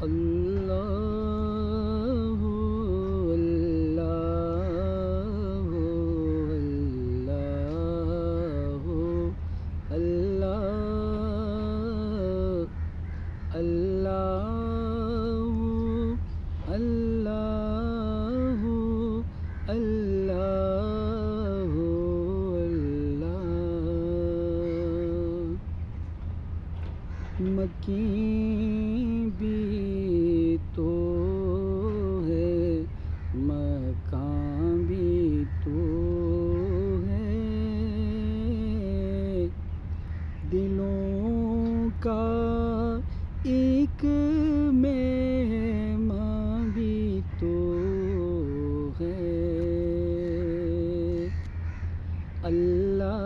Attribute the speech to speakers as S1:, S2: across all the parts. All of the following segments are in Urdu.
S1: اللہ اللہ اللہ اللہ اللہ اللہ اللہ اللہ مکین بھی تو ہے مکان بھی تو ہے دلوں کا ایک مہمان بھی تو ہے اللہ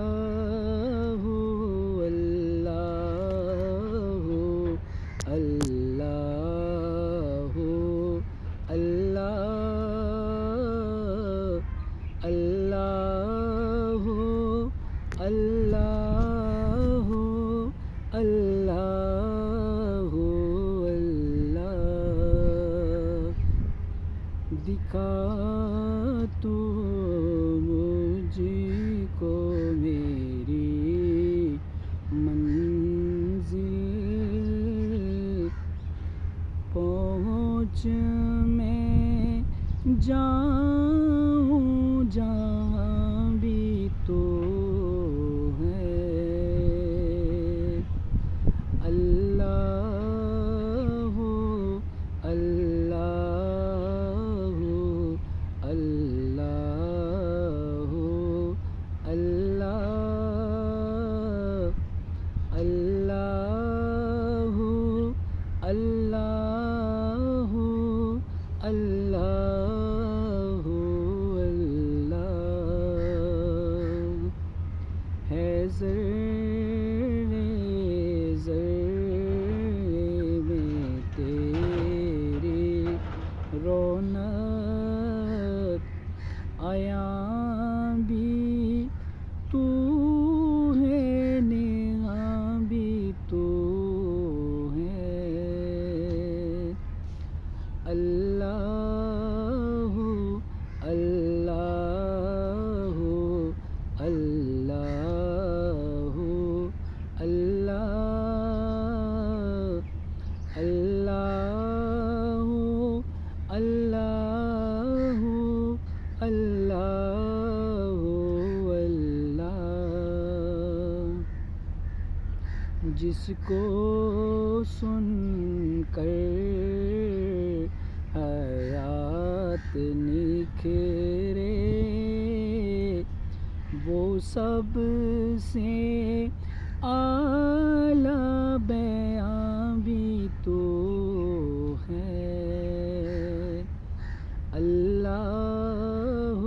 S1: اللہ اللہ اللہ اللہ اللہ اللہ اللہ دکھا تو مجھ کو میری منزل پہنچ میں جاؤں جہاں بھی تو ہے اللہ اللہ اللہ اللہ اللہ اللہ اللہ اللہ ہے ذرے ذرے میں تیری رونق آیا بھی تو ہے نہاں بھی تو ہے اللہ اللہ اللہ اللہ اللہ اللہ اللہ اللہ جس کو سن کر حیات نکھرے وہ سب سے اعلیٰ بیاں بھی تو ہے اللہ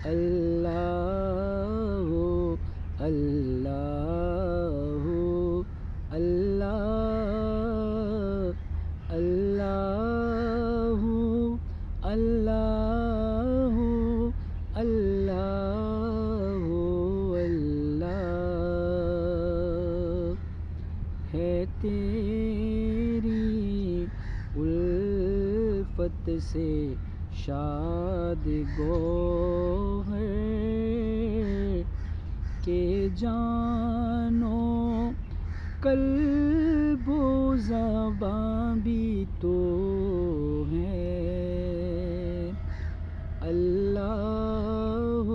S1: اللہ اللہ اللہ اللہ اللہ اللہ اللہ ہے تیری الفت سے شاد گوہر کہ جانو قلب و زباں بھی تو ہے اللہ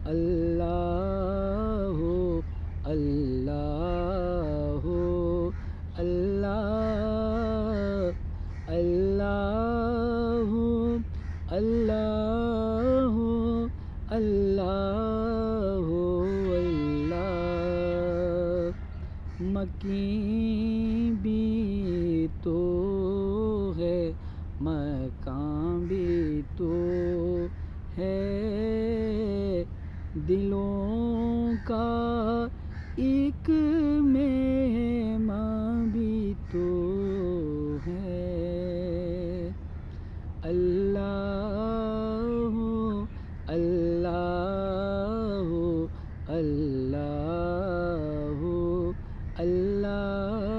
S1: اللہ اللہ اللہ اللہ اللہ اللہ اللہ مکین بھی تو ہے مکان بھی تو ہے دلوں کا ایک مہمان بھی تو ہے اللہ اللہ اللہ اللہ